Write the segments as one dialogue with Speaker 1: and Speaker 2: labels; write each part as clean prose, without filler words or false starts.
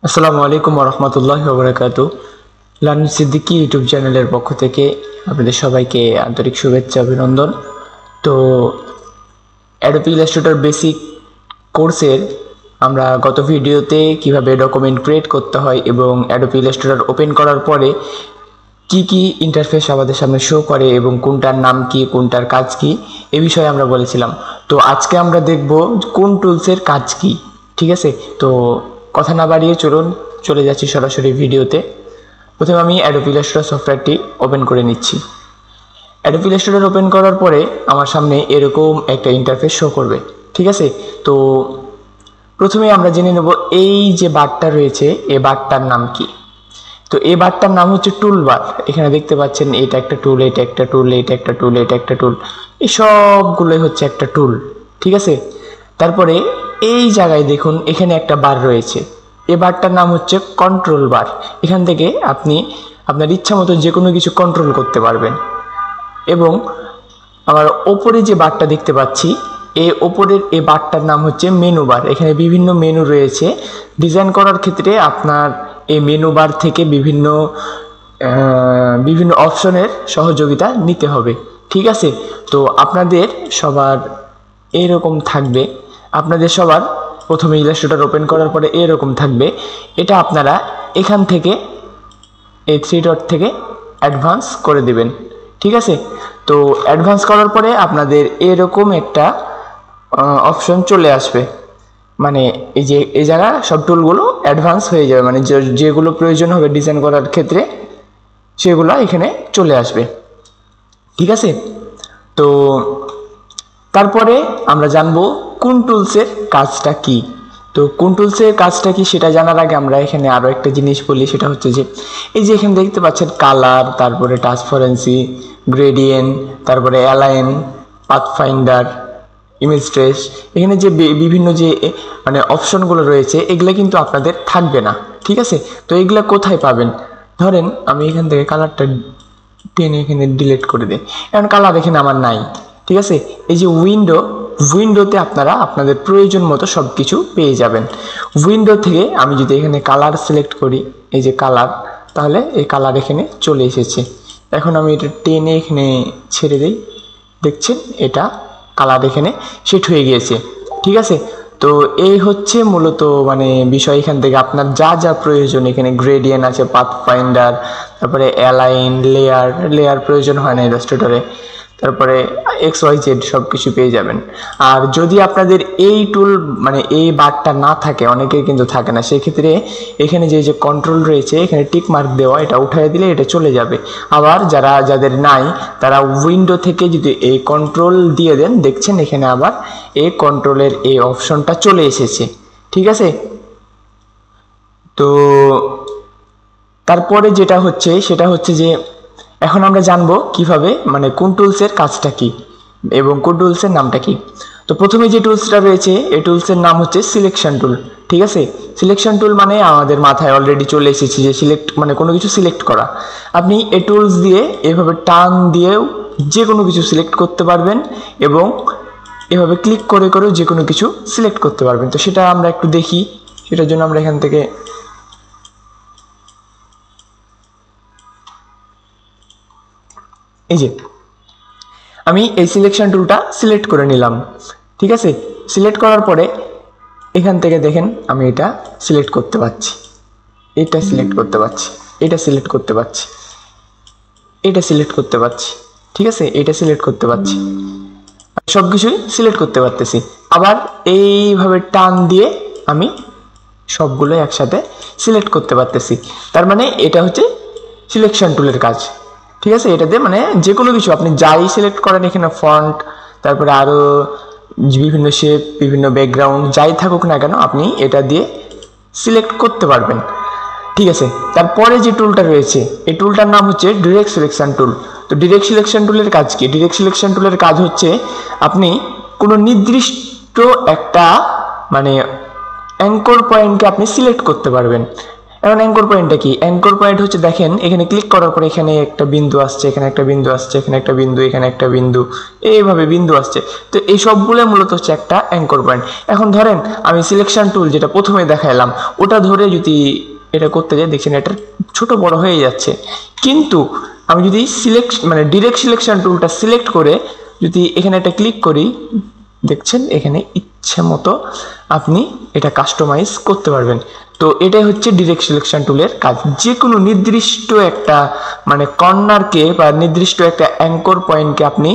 Speaker 1: আসসালামু আলাইকুম ওয়া রাহমাতুল্লাহি ওয়া বারাকাতুহু। লার্নিং সিদ্দিকী ইউটিউব চ্যানেলের পক্ষ থেকে আপনাদের সবাইকে আন্তরিক শুভেচ্ছা অভিনন্দন। তো অ্যাডোবি ইলাস্ট্রেটর বেসিক কোর্সের আমরা গত ভিডিওতে কিভাবে ডকুমেন্ট ক্রিয়েট করতে হয় এবং অ্যাডোবি ইলাস্ট্রেটর ওপেন করার পরে কি ইন্টারফেস আমাদের সামনে শো করে এবং কোনটার নাম কি, কোনটার কাজ কি, এ বিষয়ে আমরা বলেছিলাম। তো আজকে আমরা দেখব কোন টুলসের কাজ কি। ঠিক আছে, তো কথা না বাড়িয়ে চলে যাচ্ছি সরাসরি ভিডিওতে। প্রথমে আমি অ্যাডোবি ইলাস্ট্রেটর সফটওয়্যারটি ওপেন করে নিচ্ছি। অ্যাডোবি ইলাস্ট্রেটর ওপেন করার পরে আমার সামনে এরকম একটা ইন্টারফেস শো করবে। ঠিক আছে, তো প্রথমে আমরা জেনে নেব এই যে বারটা রয়েছে এই বারটার নাম কি। তো এই বারটার নাম হচ্ছে টুল বার। এখানে দেখতে পাচ্ছেন এটা একটা টুল, এটা একটা টুল, এটা একটা টুল, এটা একটা টুল, এই সবগুলোই হচ্ছে একটা টুল। ঠিক আছে, তারপরে এই জায়গায় দেখুন এখানে একটা বার রয়েছে, এই বারটার নাম হচ্ছে কন্ট্রোল বার। এখান থেকে আপনি আপনার ইচ্ছা মতো যে কোনো কিছু কন্ট্রোল করতে পারবেন। এবং আমার ওপরে যে বারটা দেখতে পাচ্ছি এই ওপরের এই বারটার নাম হচ্ছে মেনু বার। এখানে বিভিন্ন মেনু রয়েছে। ডিজাইন করার ক্ষেত্রে আপনার এই মেনু বার থেকে বিভিন্ন অপশনের সহযোগিতা নিতে হবে। ঠিক আছে, তো আপনাদের সবার এরকম থাকবে। আপনাদের সবার প্রথমে ইলাস্ট্রেটর ওপেন করার পরে এরকম থাকবে। এটা আপনারা এখান থেকে এই 3 ডট থেকে অ্যাডভান্স করে দেবেন। ঠিক আছে, তো অ্যাডভান্স করার পরে আপনাদের এরকম একটা অপশন চলে আসবে। মানে এই যে এই জায়গা সব টুলগুলো অ্যাডভান্স হয়ে যাবে, মানে যেগুলো প্রয়োজন হবে ডিজাইন করার ক্ষেত্রে সেগুলো এখানে চলে আসবে। ঠিক আছে, তো তারপরে আমরা জানবো কোন টুলসের কাজটা কি। তো কোন টুলসের কাজটা কি সেটা জানার আগে আমরা এখানে আরও একটা জিনিস বলি, সেটা হচ্ছে যে এই যে এখানে দেখতে পাচ্ছেন কালার, তারপরে ট্রান্সপারেন্সি, গ্রেডিয়েন্ট, তারপরে অ্যালাইন, পাথফাইন্ডার, ইমেজ ট্রেস, এখানে যে বিভিন্ন যে মানে অপশনগুলো রয়েছে এগুলো কিন্তু আপনাদের থাকবে না। ঠিক আছে, তো এগুলো কোথায় পাবেন? ধরেন আমি এখান থেকে কালারটা টেনে এখানে ডিলিট করে দিই, এখন কালার এখানে আমার নাই। ঠিক আছে, এই যে উইন্ডোতে আপনারা আপনাদের প্রয়োজন মতো সব কিছু পেয়ে যাবেন। উইন্ডো থেকে আমি যদি এখানে কালার সিলেক্ট করি, এই যে কালার, তাহলে এই কালার এখানে চলে এসেছে। এখন আমি এটা টেনে এখানে ছেড়ে দিই, দেখছেন এটা কালার এখানে সেট হয়ে গিয়েছে। ঠিক আছে, তো এই হচ্ছে মূলত মানে বিষয়। এখান থেকে আপনার যা যা প্রয়োজন, এখানে গ্রেডিয়েন্ট আছে, পাথফাইন্ডার, তারপরে অ্যালাইন, লেয়ার প্রয়োজন হয় না ইলাস্ট্রেটরে, তারপরে XYZ সব কিছু পেয়ে যাবেন। আর যদি আপনাদের এই টুল মানে এই বারটা না থাকে, অনেকের কিন্তু থাকে না, সেক্ষেত্রে এখানে যে কন্ট্রোল রয়েছে এখানে টিক মার্ক দেওয়া, এটা উঠিয়ে দিলে এটা চলে যাবে। আবার যাদের নাই তারা উইন্ডো থেকে যদি এই কন্ট্রোল দিয়ে দেন, দেখছেন এখানে আবার এই কন্ট্রোলের এই অপশনটা চলে এসেছে। ঠিক আছে, তো তারপরে যেটা হচ্ছে সেটা হচ্ছে যে এখন আমরা জানবো কিভাবে মানে কোন টুলসের কাজটা কি এবং কোন টুলসের নামটা কি। তো প্রথমে যে টুলসটা রয়েছে এই টুলসের নাম হচ্ছে সিলেকশন টুল। ঠিক আছে, সিলেকশন টুল মানে আমাদের মাথায় অলরেডি চলে এসেছে যে সিলেক্ট মানে কোনো কিছু সিলেক্ট করা। আপনি এই টুলস দিয়ে এভাবে টান দিয়েও যে কোনো কিছু সিলেক্ট করতে পারবেন এবং এভাবে ক্লিক করে করেও যে কোনো কিছু সিলেক্ট করতে পারবেন। তো সেটা আমরা একটু দেখি। সেটার জন্য আমরা এখান থেকে এই যে আমি এই সিলেকশন টুলটা সিলেক্ট করে নিলাম। ঠিক আছে, সিলেক্ট করার পরে এখান থেকে দেখেন আমি এটা সিলেক্ট করতে পারছি, এটা সিলেক্ট করতে পারছি, এটা সিলেক্ট করতে পারছি, এটা সিলেক্ট করতে পারছি। ঠিক আছে, এটা সিলেক্ট করতে পারছি, সব কিছুই সিলেক্ট করতে পারতেছি। আবার এইভাবে টান দিয়ে আমি সবগুলো একসাথে সিলেক্ট করতে পারতেছি। তার মানে এটা হচ্ছে সিলেকশন টুলের কাজ। ঠিক আছে, এটাতে মানে যে কোনো কিছু আপনি যাই সিলেক্ট করেন, এখানে ফন্ট, তারপরে আরও বিভিন্ন শেপ, বিভিন্ন ব্যাকগ্রাউন্ড যাই থাকুক না কেন আপনি এটা দিয়ে সিলেক্ট করতে পারবেন। ঠিক আছে, তারপরে যে টুলটা রয়েছে এই টুলটার নাম হচ্ছে ডিরেক্ট সিলেকশন টুল। তো ডিরেক্ট সিলেকশন টুলের কাজ কি? ডিরেক্ট সিলেকশন টুলের কাজ হচ্ছে আপনি কোনো নির্দিষ্ট একটা মানে অ্যাঙ্কর পয়েন্টকে আপনি সিলেক্ট করতে পারবেন। এখন অ্যাঙ্কর পয়েন্টটা কি? অ্যাঙ্কর পয়েন্ট হচ্ছে দেখেন এখানে ক্লিক করার পরে এখানে একটা বিন্দু আসছে, এখানে একটা বিন্দু আসছে, এখানে একটা বিন্দু, এখানে একটা বিন্দু, এইভাবে বিন্দু আসছে। তো এই সবগুলো মূলত হচ্ছে একটা অ্যাঙ্কর পয়েন্ট। এখন ধরেন আমি সিলেকশন টুল যেটা প্রথমে দেখাইলাম ওটা ধরে যদি এটা করতে যাই, দেখছেন এটা ছোট বড় হয়ে যাচ্ছে। কিন্তু আমি যদি ডিরেক্ট সিলেকশন টুলটা সিলেক্ট করে যদি এখানে একটা ক্লিক করি, দেখছেন এখানে ইচ্ছে মতো আপনি এটা কাস্টমাইজ করতে পারবেন। তো এটাই হচ্ছে ডিরেক্ট সিলেকশন টুলের কাজ। যে কোনো নির্দিষ্ট একটা কর্নারকে বা নির্দিষ্ট একটা অ্যাঙ্কর পয়েন্টকে আপনি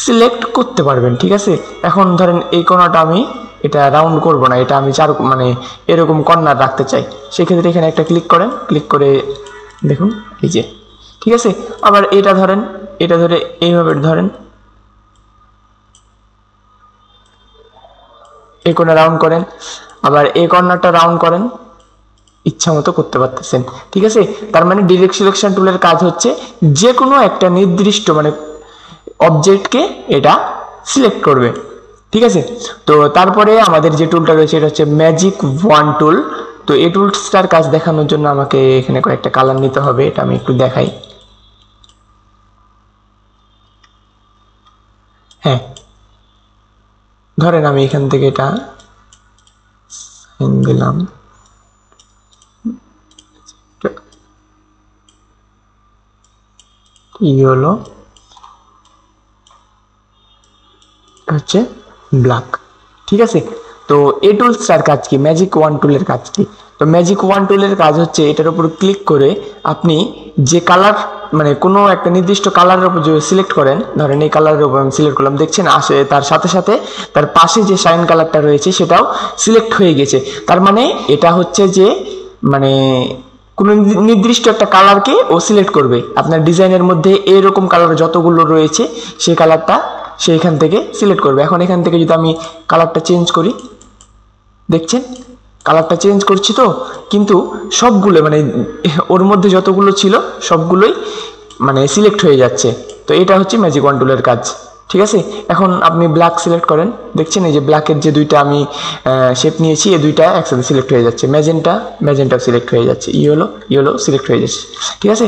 Speaker 1: সিলেক্ট করতে পারবেন। ঠিক আছে, এখন ধরেন এই কোণাটা আমি এটা রাউন্ড করব না, এটা আমি এরকম কর্নার রাখতে চাই, সেক্ষেত্রে এখানে একটা ক্লিক করেন, ক্লিক করে দেখুন এই যে, ঠিক আছে। আবার এটা ধরেন, এটা ধরে এইভাবে ধরেন, এই কোণা রাউন্ড করেন, আবার এই কর্নারটা রাউন্ড করেন, ইচ্ছা মতো করতে পারতেছেন। ঠিক আছে, তার মানে ডিরেক্ট সিলেকশন টুলের কাজ হচ্ছে যে কোনো একটা নির্দিষ্ট অবজেক্টকে এটা সিলেক্ট করবে। ঠিক আছে, তো তারপরে আমাদের যে টুলটা রয়েছে এটা হচ্ছে ম্যাজিক ওয়ান টুল। তো এই টুলসটার কাজ দেখানোর জন্য আমাকে এখানে কয়েকটা কালার নিতে হবে, এটা আমি একটু দেখাই। হ্যাঁ, ধরেন আমি এখান থেকে এটা দিলাম, কি হলো হচ্ছে ব্ল্যাক। ঠিক আছে, তো এই টুলসটার কাজ কি, ম্যাজিক ওয়ান টুলের কাজ কি? তো ম্যাজিক ওয়ান টুলের কাজ হচ্ছে এটার উপর ক্লিক করে আপনি যে কালার কোনো একটা নির্দিষ্ট কালারের উপর যদি সিলেক্ট করেন, ধরেন এই কালারের উপর আমি সিলেক্ট করলাম, দেখছেন আসে তার সাথে সাথে তার পাশে যে শাইন কালারটা রয়েছে সেটাও সিলেক্ট হয়ে গেছে। তার মানে এটা হচ্ছে যে কোনো নির্দিষ্ট একটা কালারকে ও সিলেক্ট করবে। আপনার ডিজাইনের মধ্যে এরকম কালার যতগুলো রয়েছে সেই কালারটা সে এখান থেকে সিলেক্ট করবে। এখন এখান থেকে যদি আমি কালারটা চেঞ্জ করি, দেখছেন কালারটা চেঞ্জ করছি, তো কিন্তু সবগুলো ওর মধ্যে যতগুলো ছিল সবগুলোই সিলেক্ট হয়ে যাচ্ছে। তো এটা হচ্ছে ম্যাজিক ওয়ান টুলের কাজ। ঠিক আছে, এখন আপনি ব্ল্যাক সিলেক্ট করেন, দেখছেন এই যে ব্ল্যাকের যে দুইটা আমি শেপ নিয়েছি এই দুইটা একসাথে সিলেক্ট হয়ে যাচ্ছে, ম্যাজেন্টাও সিলেক্ট হয়ে যাচ্ছে, ইয়েলো সিলেক্ট হয়ে যাচ্ছে। ঠিক আছে,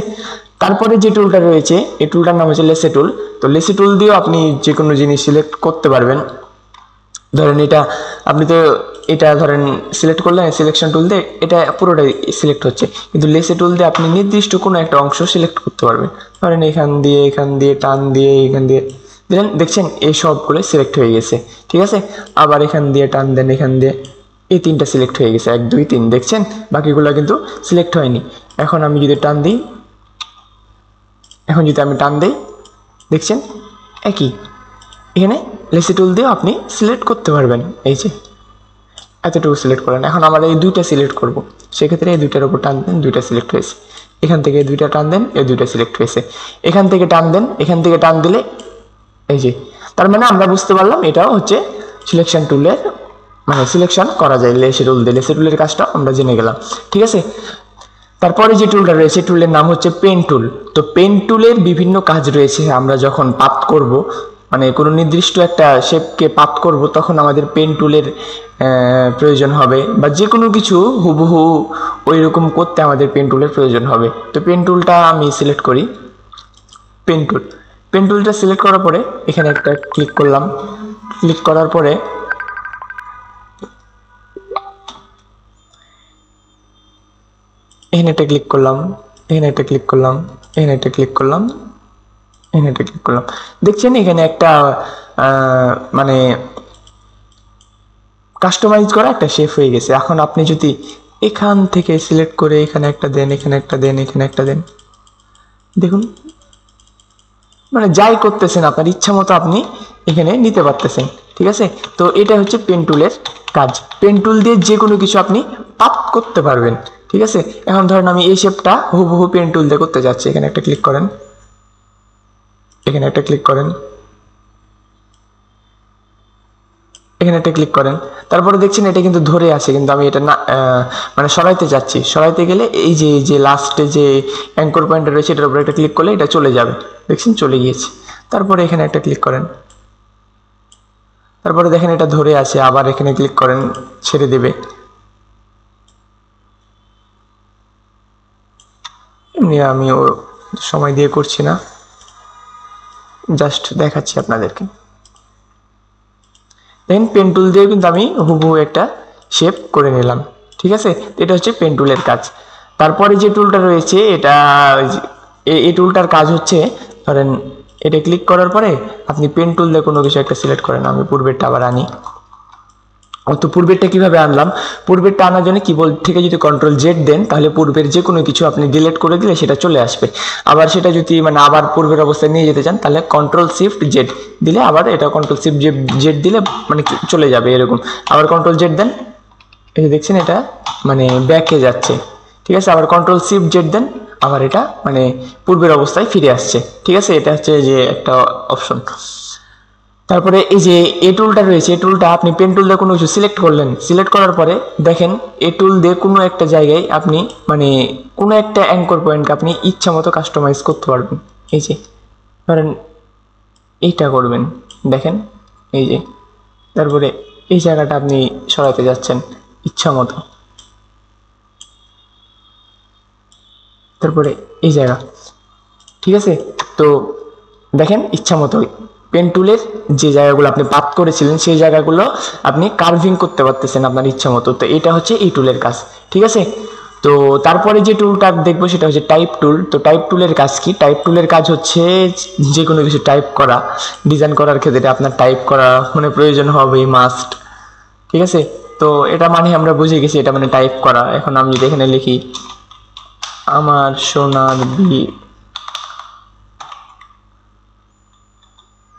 Speaker 1: তারপরে যে টুলটা রয়েছে এই টুলটার নাম হচ্ছে লেসে টুল। তো লেসে টুল দিয়েও আপনি যে কোনো জিনিস সিলেক্ট করতে পারবেন। ধরেন এটা আপনি তো এটা ধরেন সিলেক্ট করলেন সিলেকশন টুল দিয়ে, এটা পুরোটাই সিলেক্ট হচ্ছে, কিন্তু লেসে টুল দিয়ে আপনি নির্দিষ্ট কোনো একটা অংশ সিলেক্ট করতে পারবেন। ধরেন এখান দিয়ে টান দিয়ে এখান দিয়ে দিলেন, দেখছেন এই সবগুলো সিলেক্ট হয়ে গেছে। ঠিক আছে, আবার এখান দিয়ে টান দেন, এখান দিয়ে এই তিনটা সিলেক্ট হয়ে গেছে, 1 2 3, দেখছেন বাকিগুলো কিন্তু সিলেক্ট হয়নি। এখন আমি যদি টান দিই, দেখছেন একই, এখানে লেসি টুল দিয়ে আপনি সিলেক্ট করতে পারবেন। এই যে এতটুকু সিলেক্ট করেন, এখন আমরা এই দুইটা সিলেক্ট করব, সেক্ষেত্রে এই দুইটার উপর টান দেন, দুইটা সিলেক্ট হয়েছে। এখান থেকে দুইটা টান দেন, এই দুইটা সিলেক্ট হয়েছে। এখান থেকে টান দেন, এখান থেকে টান দিলে এই যে, তার মানে আমরা বুঝতে পারলাম এটাও হচ্ছে সিলেকশন টুলের সিলেকশন করা যায় লেসি টুল দিয়ে। লেসি টুলের কাজটা আমরা জেনে গেলাম। ঠিক আছে, তারপরে যে টুলটা রয়েছে টুলের নাম হচ্ছে পেন টুল। তো পেন টুলের বিভিন্ন কাজ রয়েছে। আমরা যখন পাত করব, কোনো নির্দিষ্ট একটা শেপকে পাত করব, তখন আমাদের পেন টুলের প্রয়োজন হবে, বা যে কোনো কিছু হুবহু ওই রকম করতে আমাদের পেন টুলের প্রয়োজন হবে। তো পেন টুলটা আমি সিলেক্ট করি, পেন টুলটা সিলেক্ট করার পরে এখানে একটা ক্লিক করলাম, ক্লিক করার পরে এখানে একটা ক্লিক করলাম, এখানে একটা ক্লিক করলাম, এখানে একটা ক্লিক করলাম, এখানে একটা ক্লিক করলাম, দেখছেন এখানে একটা কাস্টমাইজ করা একটা শেপ হয়ে গেছে। এখন আপনি যদি এখান থেকে সিলেক্ট করে এখানে একটা দেন, এখানে একটা দেন, এখানে একটা দেন, দেখুন যাই করতেছেন আপনার ইচ্ছা মতো আপনি এখানে নিতে পারতেছেন। ঠিক আছে, তো এটা হচ্ছে পেন টুলের কাজ। পেন টুল দিয়ে যে কোনো কিছু আপনি পাত করতে পারবেন। ঠিক আছে, এখন ধরেন আমি এই শেপটা হুবহু পেন টুল দিয়ে করতে যাচ্ছি, এখানে একটা ক্লিক করেন, এখানে একটা ক্লিক করেন, এখানে একটা ক্লিক করেন, তারপরে দেখছেন এটা কিন্তু ধরে আছে, কিন্তু আমি এটা না সরাইতে যাচ্ছি। সরাইতে গেলে এই যে লাস্টে যে অ্যাঙ্কর পয়েন্টটা রয়েছে এটার উপরে একটা ক্লিক করলে এটা চলে যাবে, দেখছেন চলে গিয়েছে। তারপরে এখানে একটা ক্লিক করেন, তারপরে দেখেন এটা ধরে আছে, আবার এখানে ক্লিক করেন, ছেড়ে দেবে। এমনি আমিও সময় দিয়ে করছি না, জাস্ট দেখাচ্ছি আপনাদেরকে। দেন পেন টুল দিয়ে কিন্তু আমি হুবহু একটা শেপ করে নিলাম, ঠিক আছে। এটা হচ্ছে পেন টুলের কাজ। তারপরে যে টুলটা রয়েছে এটা এই টুলটার কাজ হচ্ছে, ধরেন এটা ক্লিক করার পরে আপনি পেন টুল দিয়ে কোনো কিছু একটা সিলেক্ট করেন। আমি পূর্বেরটা আবার আনি। তো পূর্বেরটা কিভাবে আনলাম, পূর্বেরটা আনার জন্য কিবোর্ড থেকে যদি কন্ট্রোল জেড দেন তাহলে পূর্বের যে কোনো কিছু আপনি ডিলিট করে দিলে সেটা চলে আসবে। আবার সেটা যদি মানে আবার পূর্বের অবস্থায় নিয়ে যেতে চান তাহলে কন্ট্রোল শিফট জেড দিলে আবার এটা কন্ট্রোল শিফট জেড দিলে মানে চলে যাবে এরকম। আবার কন্ট্রোল জেড দেন, এই যে দেখছেন এটা মানে ব্যাকে যাচ্ছে, ঠিক আছে। আবার কন্ট্রোল শিফট জেড দেন, আবার এটা মানে পূর্বের অবস্থায় ফিরে আসছে, ঠিক আছে। এটা হচ্ছে যে একটা অপশন। তারপরে এই যে এ টুলটা রয়েছে, এই টুলটা আপনি পেন টুল দিয়ে কোনো কিছু সিলেক্ট করলেন, সিলেক্ট করার পরে দেখেন এ টুল দিয়ে কোনো একটা জায়গায় আপনি মানে কোনো একটা অ্যাঙ্কর পয়েন্টকে আপনি ইচ্ছা মতো কাস্টমাইজ করতে পারবেন। এই যে ধরেন এইটা করবেন, দেখেন এই যে, তারপরে এই জায়গাটা আপনি সরাতে যাচ্ছেন ইচ্ছা মতো, তারপরে এই জায়গা, ঠিক আছে। তো দেখেন ইচ্ছা মতো পেন টুলের যে জায়গাগুলো আপনি বাদ করেছিলেন সেই জায়গাগুলো আপনি কার্ভিং করতে পারতেছেন আপনার ইচ্ছা মতো। তো এটা হচ্ছে এই টুলের কাজ, ঠিক আছে। তো তারপরে যে টুলটা দেখবো সেটা হচ্ছে টাইপ টুল। তো টাইপ টুলের কাজ কি, টাইপ টুলের কাজ হচ্ছে যে কোনো কিছু টাইপ করা, ডিজাইন করার ক্ষেত্রে আপনার টাইপ করা মানে প্রয়োজন হবে মাস্ট, ঠিক আছে। তো এটা মানে আমরা বুঝে গেছি এটা মানে টাইপ করা। এখন আমি যদি এখানে লিখি আমার সোনার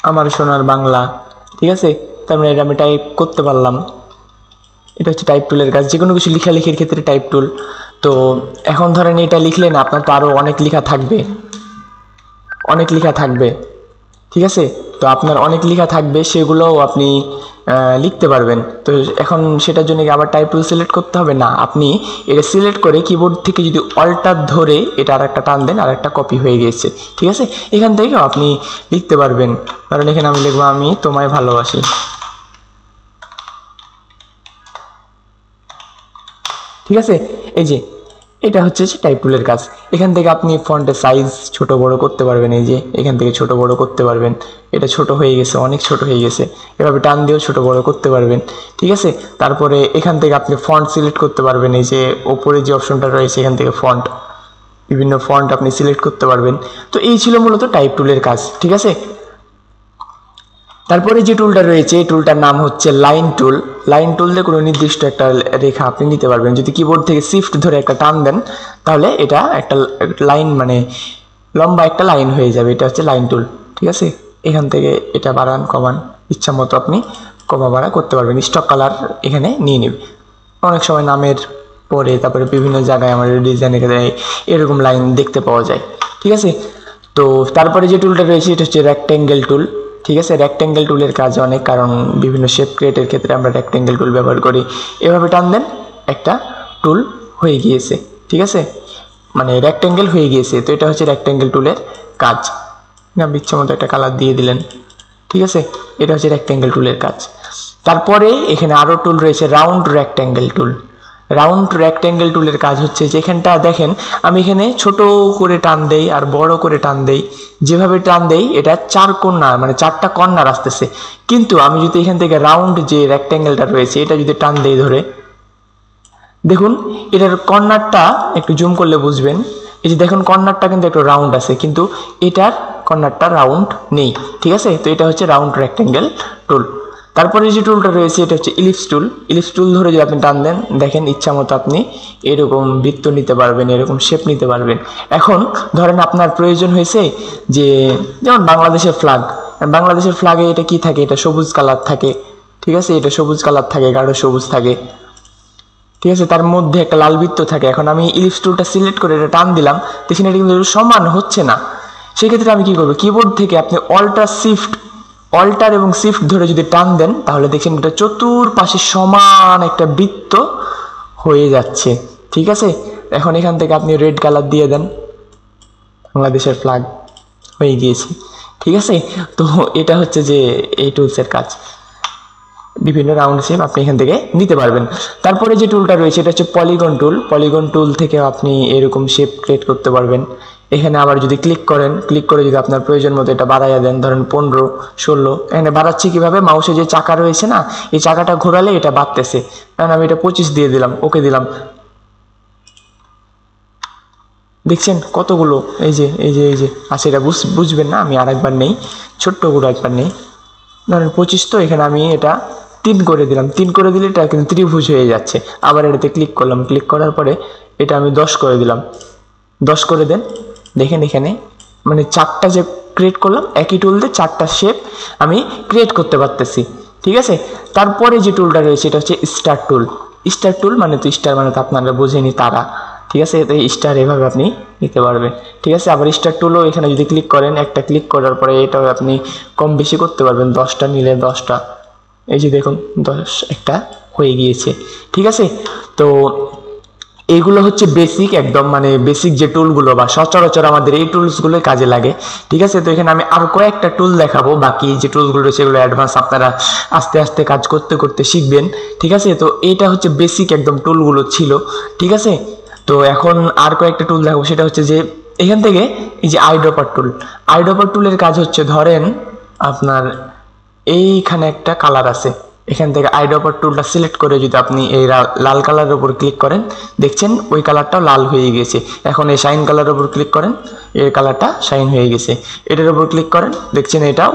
Speaker 1: আমার সোনার বাংলা, ঠিক আছে। তার মানে এটা আমি টাইপ করতে পারলাম। এটা হচ্ছে টাইপ টুলের কাজ, যে কোনো কিছু লেখালেখির ক্ষেত্রে টাইপ টুল। তো এখন ধরেন এটা লিখলেন, আপনার তো আরও অনেক লেখা থাকবে, অনেক লেখা থাকবে, ঠিক আছে। তো আপনার অনেক লেখা থাকবে, সেগুলোও আপনি লিখতে পারবেন। তো এখন সেটার জন্য কি আবার টাইপ টুল সিলেক্ট করতে হবে না, আপনি এটা সিলেক্ট করে কিবোর্ড থেকে যদি অল্টার ধরে এটা আর একটা টান দেন আর একটা কপি হয়ে গেছে, ঠিক আছে। এখান থেকেও আপনি লিখতে পারবেন। কারণ এখানে আমি লিখবো আমি তোমায় ভালোবাসি, ঠিক আছে। এই যে এটা হচ্ছে টাইপ টুলের কাজ। এখান থেকে আপনি ফন্টের সাইজ ছোট বড় করতে পারবেন, এই যে এখান থেকে ছোট বড় করতে পারবেন। এটা ছোট হয়ে গেছে, অনেক ছোট হয়ে গেছে, এভাবে টান দিয়েও ছোট বড় করতে পারবেন, ঠিক আছে। তারপরে এখান থেকে আপনি ফন্ট সিলেক্ট করতে পারবেন, এই যে ওপরে যে অপশনটা রয়েছে এখান থেকে ফন্ট, বিভিন্ন ফন্ট আপনি সিলেক্ট করতে পারবেন। তো এই ছিল মূলত টাইপ টুলের কাজ, ঠিক আছে। তারপরে যে টুলটা রয়েছে এই টুলটার নাম হচ্ছে লাইন টুল। লাইন টুল দিয়ে কোনো নির্দিষ্ট একটা রেখা আপনি নিতে পারবেন। যদি কিবোর্ড থেকে শিফট ধরে একটা টান দেন তাহলে এটা একটা লাইন মানে লম্বা একটা লাইন হয়ে যাবে। এটা হচ্ছে লাইন টুল, ঠিক আছে। এখান থেকে এটা বাড়ান কমান ইচ্ছা মতো আপনি কমা বাড়া করতে পারবেন। স্টক কালার এখানে নিয়ে নেবে। অনেক সময় নামের পরে তারপরে বিভিন্ন জায়গায় আমাদের ডিজাইনে এরকম লাইন দেখতে পাওয়া যায়, ঠিক আছে। তো তারপরে যে টুলটা রয়েছে এটা হচ্ছে রেক্ট্যাঙ্গেল টুল, ঠিক আছে। রেক্ট্যাঙ্গেল টুলের কাজ অনেক, কারণ বিভিন্ন শেপ ক্রিয়েটের ক্ষেত্রে আমরা রেক্ট্যাঙ্গেল টুল ব্যবহার করি। এভাবে টান দেন একটা টুল হয়ে গিয়েছে, ঠিক আছে, মানে রেক্ট্যাঙ্গেল হয়ে গিয়েছে। তো এটা হচ্ছে রেক্ট্যাঙ্গেল টুলের কাজ। আপনি ইচ্ছা মতো একটা কালার দিয়ে দিলেন, ঠিক আছে। এটা হচ্ছে রেক্ট্যাঙ্গেল টুলের কাজ। তারপরে এখানে আরও টুল রয়েছে রাউন্ড রেক্ট্যাঙ্গেল টুল। রাউন্ড রেক্ট্যাঙ্গেল টুলের কাজ হচ্ছে যেখানটা দেখেন আমি এখানে ছোট করে টান দেই আর বড় করে টান দেই, যেভাবে টান দেই এটা চার কর্নার মানে চারটা কর্নার আসতেছে। কিন্তু আমি যদি এখান থেকে রাউন্ড যে রেক্ট্যাঙ্গেলটা রয়েছে এটা যদি টান দেই ধরে, দেখুন এটার কর্নারটা একটু জুম করলে বুঝবেন। এই যে দেখুন কর্নারটা কিন্তু একটু রাউন্ড আছে, কিন্তু এটার কর্নারটা রাউন্ড নেই, ঠিক আছে। তো এটা হচ্ছে রাউন্ড রেক্ট্যাঙ্গেল টুল। তারপরে যে টুলটা রয়েছে এটা হচ্ছে ইলিপস টুল। ইলিপস টুল ধরে যদি আপনি টান দেন দেখেন ইচ্ছা মতো আপনি এরকম বৃত্ত নিতে পারবেন, এরকম শেপ নিতে পারবেন। এখন ধরেন আপনার প্রয়োজন হয়েছে যে যেমন বাংলাদেশের ফ্ল্যাগ, বাংলাদেশের ফ্ল্যাগে এটা কি থাকে, এটা সবুজ কালার থাকে, ঠিক আছে। এটা সবুজ কালার থাকে, গাঢ় সবুজ থাকে, ঠিক আছে। তার মধ্যে একটা লাল বৃত্ত থাকে। এখন আমি ইলিপস টুলটা সিলেক্ট করে এটা টান দিলাম, দেখেন এটা কিন্তু সমান হচ্ছে না। সেক্ষেত্রে আমি কি করবো, কিবোর্ড থেকে আপনি অল্টার এবং শিফট ধরে যদি টান দেন তাহলে দেখছেন এটা চতুর্পাশে সমান একটা বৃত্ত হয়ে যাচ্ছে, ঠিক আছে। এখন এখান থেকে আপনি রেড কালার দিয়ে দেন, বাংলাদেশের ফ্ল্যাগ হয়ে গিয়েছে, ঠিক আছে। তো এটা হচ্ছে যে এই টুলসের কাজ। বিভিন্ন রাউন্ড শেপ আপনি এখান থেকে নিতে পারবেন। তারপরে যে টুলটা রয়েছে এটা হচ্ছে পলিগন টুল। পলিগন টুল থেকে আপনি এরকম শেপ ক্রিয়েট করতে পারবেন। এখানে আবার যদি ক্লিক করেন, ক্লিক করে যদি আপনার প্রয়োজন মতো এটা বাড়াইয়া দেন, ধরেন 15, 16, এখানে বাড়াচ্ছি কীভাবে, মাউসে যে চাকা রয়েছে না, এই চাকাটা ঘোরালে এটা বাড়তেছে। কারণ আমি এটা 25 দিয়ে দিলাম, ওকে দিলাম, দেখছেন কতগুলো, এই যে এই যে এই যে আচ্ছা এটা বুঝবেন না, আমি আরেকবার নেই, ছোট্টগুলো একবার নেই, ধরেন 25, তো এখানে আমি এটা 3 করে দিলাম, 3 করে দিলে এটা কিন্তু ত্রিভুজ হয়ে যাচ্ছে। আবার এটাতে ক্লিক করলাম, ক্লিক করার পরে এটা আমি 10 করে দিলাম, 10 করে দেন, দেখেন এখানে মানে 4টা যে ক্রিয়েট করলাম, একই টুল দিয়ে 4টা শেপ আমি ক্রিয়েট করতে পারতেছি, ঠিক আছে। তারপরে যে টুলটা রয়েছে এটা হচ্ছে স্টার টুল। স্টার টুল মানে তো স্টার মানে তো আপনারা বোঝেনি তারা, ঠিক আছে, তো স্টার এভাবে আপনি নিতে পারবেন, ঠিক আছে। আবার স্টার টুলও এখানে যদি ক্লিক করেন, একটা ক্লিক করার পরে এটাও আপনি কম বেশি করতে পারবেন, 10টা নিলে 10টা, এই যে দেখুন 10 একটা হয়ে গিয়েছে, ঠিক আছে। তো এইগুলো হচ্ছে বেসিক, একদম মানে বেসিক যে টুলগুলো বা সচরাচর আমাদের এই টুলসগুলো কাজে লাগে, ঠিক আছে। তো এখানে আমি আর কয়েকটা টুল দেখাবো, বাকি যে টুলসগুলো রয়েছে এগুলো অ্যাডভান্স আপনারা আস্তে আস্তে কাজ করতে করতে শিখবেন, ঠিক আছে। তো এইটা হচ্ছে বেসিক একদম টুলগুলো ছিল, ঠিক আছে। তো এখন আর কয়েকটা টুল দেখাবো, সেটা হচ্ছে যে এখান থেকে এই যে আইড্রপার টুল। আইড্রপার টুলের কাজ হচ্ছে, ধরেন আপনার এইখানে একটা কালার আছে, এখান থেকে আইড্রপার টুলটা সিলেক্ট করে যদি আপনি এই লাল কালারের উপর ক্লিক করেন, দেখছেন ওই কালারটাও লাল হয়ে গেছে। এখন এই শাইন কালারের উপর ক্লিক করেন, এই কালারটা শাইন হয়ে গেছে। এটার উপর ক্লিক করেন, দেখছেন এটাও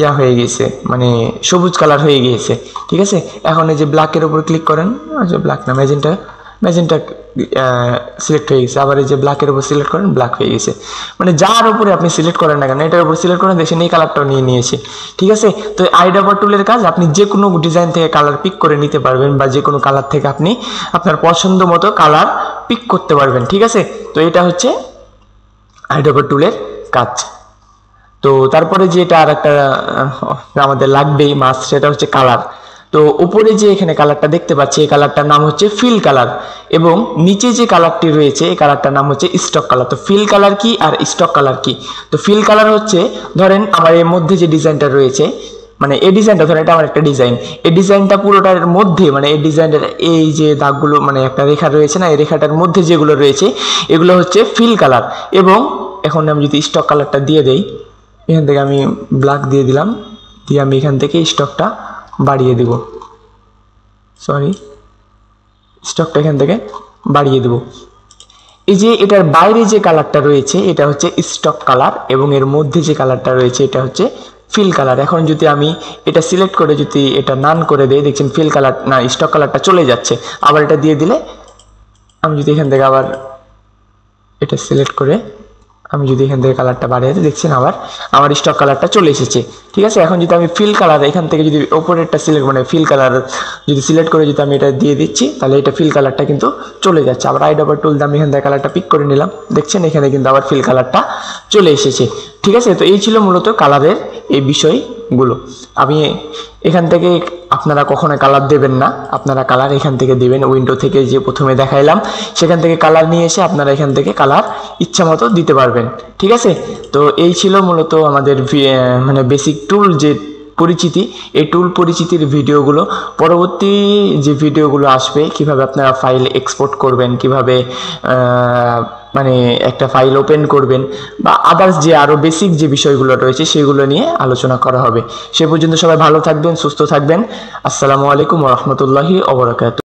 Speaker 1: ইয়া হয়ে গেছে, মানে সবুজ কালার হয়ে গিয়েছে, ঠিক আছে। এখন এই যে ব্ল্যাকের উপর ক্লিক করেন, আচ্ছা ব্ল্যাক না, ম্যাজেন্টা সিলেক্ট হয়ে গেছে। আবার এই যে ব্ল্যাকের উপর সিলেক্ট করেন, ব্ল্যাক হয়ে গেছে। মানে যার উপরে আপনি সিলেক্ট করেন না কেন, এটার উপর সিলেক্ট করেন, দেখছেন এই কালারটাও নিয়ে নিয়েছে, ঠিক আছে। তো আইড্রপার টুলের কাজ, আপনি যে কোনো ডিজাইন থেকে কালার পিক করে নিতে পারবেন, বা যে কোনো কালার থেকে আপনি আপনার পছন্দ মতো কালার পিক করতে পারবেন, ঠিক আছে। তো এটা হচ্ছে আইড্রপার টুলের কাজ। তো তারপরে যেটা আর একটা আমাদের লাগবেই মাস্ট, সেটা হচ্ছে কালার। তো উপরে যে এখানে কালারটা দেখতে পাচ্ছি, এই কালারটার নাম হচ্ছে ফিল কালার, এবং নিচে যে কালারটি রয়েছে এই কালারটার নাম হচ্ছে স্টক কালার। তো ফিল কালার কি আর স্টক কালার কি? তো ফিল কালার হচ্ছে, ধরেন আমার এর মধ্যে যে ডিজাইনটা রয়েছে, মানে এই ডিজাইনটা ধরেন এটা আমার একটা ডিজাইন, এই ডিজাইনটা পুরোটার মধ্যে, মানে এই ডিজাইনের এই যে দাগগুলো, মানে একটা রেখা রয়েছে না, এই রেখাটার মধ্যে যেগুলো রয়েছে এগুলো হচ্ছে ফিল কালার। এবং এখন আমি যদি স্টক কালারটা দিয়ে দেই, এখান থেকে আমি ব্ল্যাক দিয়ে দিলাম, দিয়ে আমি এখান থেকে স্টকটা বাড়িয়ে দেব, সরি স্টকটা এখান থেকে বাড়িয়ে দেব। এই যে এটার বাইরে যে কালারটা রয়েছে এটা হচ্ছে স্টক কালার, এবং এর মধ্যে যে কালারটা রয়েছে এটা হচ্ছে ফিল কালার। এখন যদি আমি এটা সিলেক্ট করে যদি এটা নান করে দেই, দেখছেন ফিল কালার না, স্টক কালারটা চলে যাচ্ছে। আবার এটা দিয়ে দিলে, আমি যদি এখান থেকে আবার এটা সিলেক্ট করে আমি যদি এখান থেকে কালারটা বাড়িয়ে দিই, দেখছেন আবার আমার স্টক কালারটা চলে এসেছে, ঠিক আছে। এখন যদি আমি ফিল কালার এখান থেকে যদি ওপরেরটা সিলেক্ট, মানে ফিল কালার যদি সিলেক্ট করে যদি আমি এটা দিয়ে দিচ্ছি, তাহলে এটা ফিল কালারটা কিন্তু চলে যাচ্ছে। আবার আইড্রপার টুল দিয়ে আমি এখান থেকে কালারটা পিক করে নিলাম, দেখছেন এখানে কিন্তু আবার ফিল কালারটা চলে এসেছে, ঠিক আছে। তো এই ছিল মূলত কালারের এই বিষয়গুলো। আমি এখান থেকে, আপনারা কখনো কালার দেবেন না, আপনারা কালার এখান থেকে দেবেন, উইন্ডো থেকে যে প্রথমে দেখাইলাম সেখান থেকে কালার নিয়ে এসে আপনারা এখান থেকে কালার ইচ্ছা মতো দিতে পারবেন, ঠিক আছে। তো এই ছিল মূলত আমাদের মানে বেসিক টুল যে পরিচিতি, এই টুল পরিচিতির ভিডিওগুলো। পরবর্তী যে ভিডিওগুলো আসবে, কিভাবে আপনারা ফাইল এক্সপোর্ট করবেন, কিভাবে মানে একটা ফাইল ওপেন করবেন, বা আদার্স যে আরও বেসিক যে বিষয়গুলো রয়েছে সেগুলো নিয়ে আলোচনা করা হবে। সে পর্যন্ত সবাই ভালো থাকবেন, সুস্থ থাকবেন। আসসালামু আলাইকুম ওয়া রাহমাতুল্লাহি ওয়া বারাকাতুহু।